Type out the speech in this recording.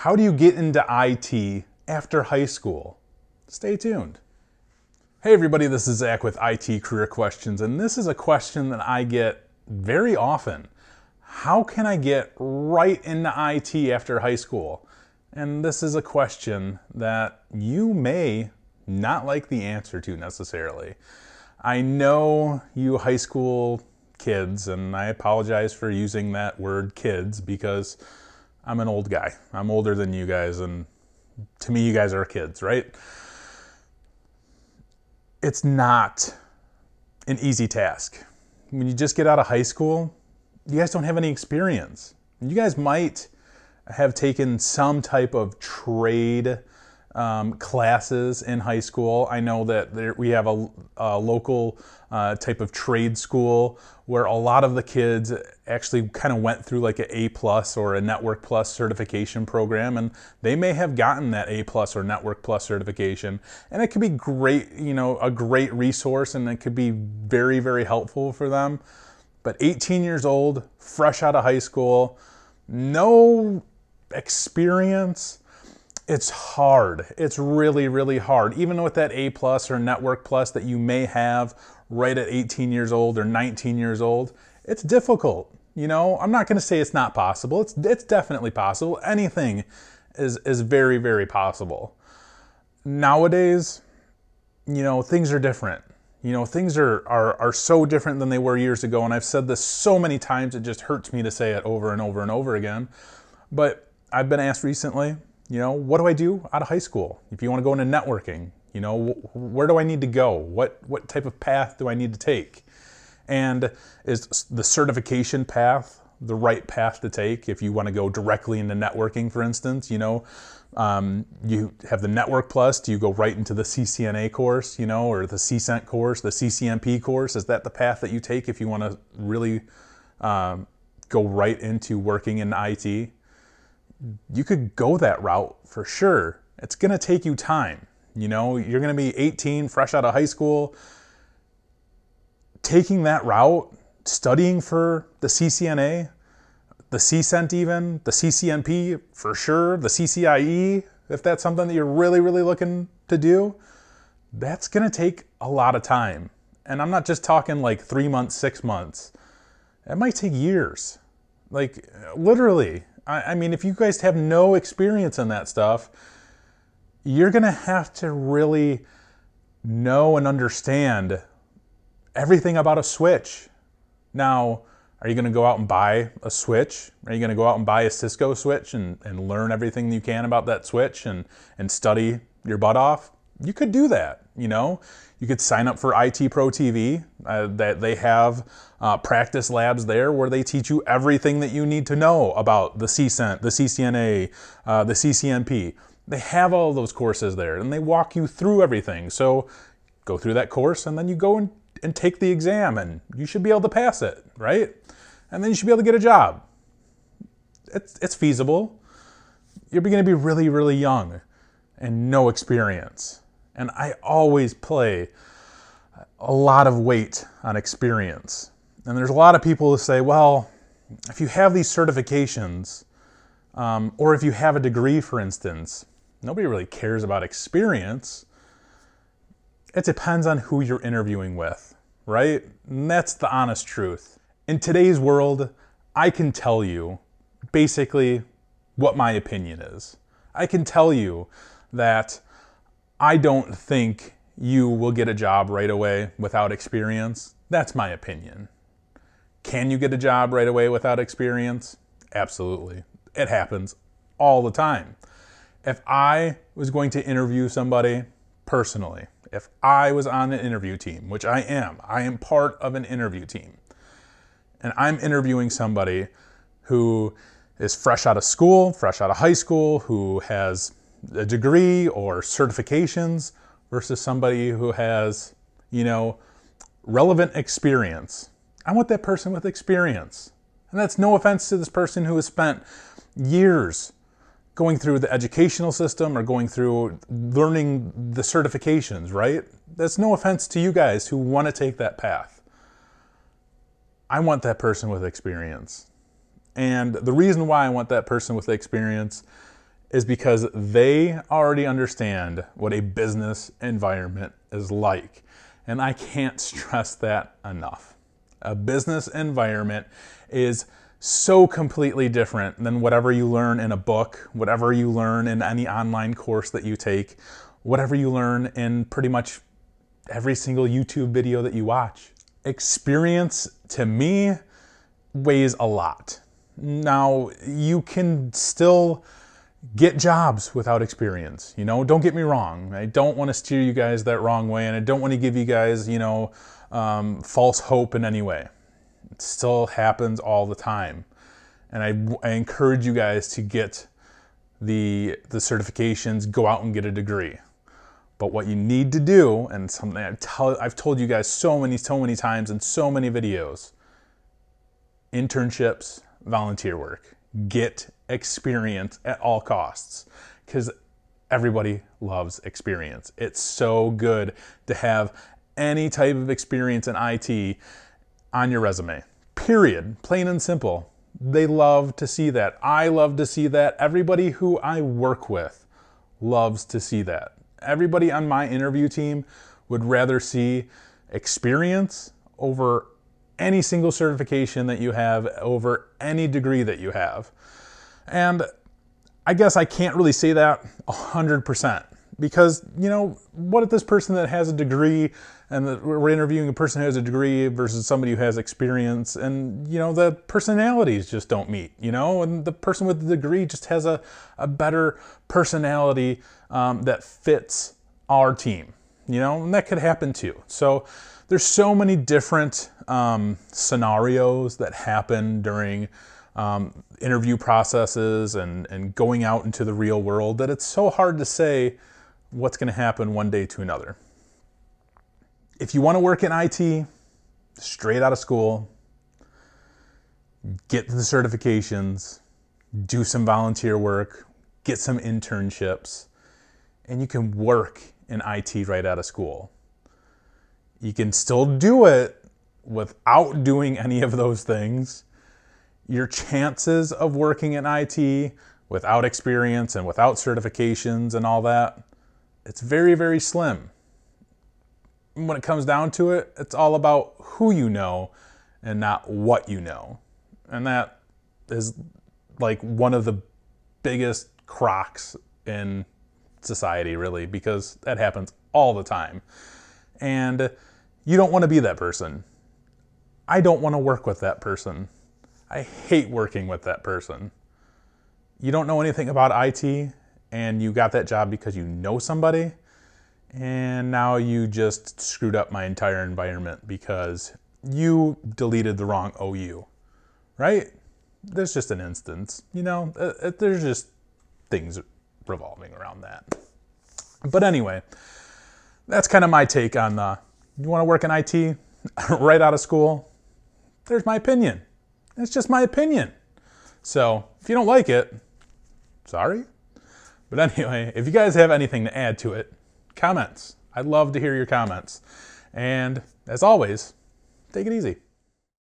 How do you get into IT after high school? Stay tuned. Hey everybody, this is Zach with IT Career Questions, and this is a question that I get very often. How can I get right into IT after high school? And this is a question that you may not like the answer to necessarily. I know you high school kids, and I apologize for using that word kids because I'm an old guy. I'm older than you guys, and to me you guys are kids, right? It's not an easy task. When you just get out of high school, you guys don't have any experience. You guys might have taken some type of trade classes in high school. I know that we have a local type of trade school where a lot of the kids actually kind of went through like an A+ or a Network Plus certification program, and they may have gotten that A+ or Network Plus certification, and it could be great, a great resource, and it could be very, very helpful for them. But 18 years old, fresh out of high school, no experience, it's hard. It's really, really hard. Even with that A+ or Network Plus that you may have right at 18 years old or 19 years old, it's difficult. I'm not going to say it's not possible. It's definitely possible. Anything is very, very possible. Nowadays, things are different. Things are so different than they were years ago, and I've said this so many times it just hurts me to say it over and over and over again. But I've been asked recently, what do I do out of high school? If you want to go into networking, where do I need to go? What type of path do I need to take? And is the certification path the right path to take if you want to go directly into networking, for instance? You have the Network Plus. Do you go right into the CCNA course, or the CCENT course, the CCNP course? Is that the path that you take if you want to really go right into working in IT? You could go that route for sure. It's going to take you time. You're going to be 18, fresh out of high school. Taking that route, studying for the CCNA, the CCENT even, the CCNP for sure, the CCIE, if that's something that you're really, really looking to do, that's going to take a lot of time. And I'm not just talking like 3 months, 6 months. It might take years. Like literally. I mean, if you guys have no experience in that stuff, you're going to have to really know and understand everything about a switch. Now, are you going to go out and buy a switch? Are you going to go out and buy a Cisco switch and learn everything you can about that switch and study your butt off? You could do that, You could sign up for IT Pro TV. That they have practice labs there where they teach you everything that you need to know about the CCENT, the CCNA, the CCNP. They have all those courses there, and they walk you through everything. So go through that course, and then you go and take the exam, and you should be able to pass it, right? And then you should be able to get a job. It's feasible. You're going to be really, really young and no experience. And I always play a lot of weight on experience. And there's a lot of people who say, well, if you have these certifications, or if you have a degree, for instance, nobody really cares about experience. It depends on who you're interviewing with, right? And that's the honest truth. In today's world, I can tell you basically what my opinion is. I can tell you that I don't think you will get a job right away without experience. That's my opinion. Can you get a job right away without experience? Absolutely. It happens all the time. If I was going to interview somebody personally, if I was on an interview team, which I am part of an interview team, and I'm interviewing somebody who is fresh out of school, fresh out of high school, who has a degree or certifications versus somebody who has, relevant experience. I want that person with experience. And that's no offense to this person who has spent years going through the educational system or going through learning the certifications, right? That's no offense to you guys who want to take that path. I want that person with experience. And the reason why I want that person with experience is because they already understand what a business environment is like. And I can't stress that enough. A business environment is so completely different than whatever you learn in a book, whatever you learn in any online course that you take, whatever you learn in pretty much every single YouTube video that you watch. Experience, to me, weighs a lot. Now, you can still get jobs without experience. Don't get me wrong. I don't want to steer you guys that wrong way, and I don't want to give you guys, false hope in any way. It still happens all the time. And I encourage you guys to get the certifications, go out and get a degree. But what you need to do, and something I've told you guys so many times in so many videos, internships, volunteer work. Get experience at all costs, because everybody loves experience. It's so good to have any type of experience in IT on your resume. Period. Plain and simple. They love to see that. I love to see that. Everybody who I work with loves to see that. Everybody on my interview team would rather see experience over any single certification that you have, over any degree that you have. And I guess I can't really say that 100%, because, what if this person that has a degree, and we're interviewing a person who has a degree versus somebody who has experience, and, the personalities just don't meet, and the person with the degree just has a better personality that fits our team, and that could happen too. So there's so many different scenarios that happen during interview processes and going out into the real world that it's so hard to say what's going to happen one day to another. If you want to work in IT, straight out of school, get the certifications, do some volunteer work, get some internships, and you can work in IT right out of school. You can still do it without doing any of those things. Your chances of working in IT without experience and without certifications and all that, it's very, very slim. When it comes down to it, it's all about who you know and not what you know. And that is like one of the biggest crocs in society, really, because that happens all the time. And you don't want to be that person. I don't want to work with that person. I hate working with that person. You don't know anything about IT, and you got that job because you know somebody, and now you just screwed up my entire environment because you deleted the wrong OU, right? There's just an instance, there's just things revolving around that. But anyway, that's kind of my take on you want to work in IT right out of school? There's my opinion. It's just my opinion. So if you don't like it, sorry. But anyway, if you guys have anything to add to it, comments. I'd love to hear your comments. And as always, take it easy.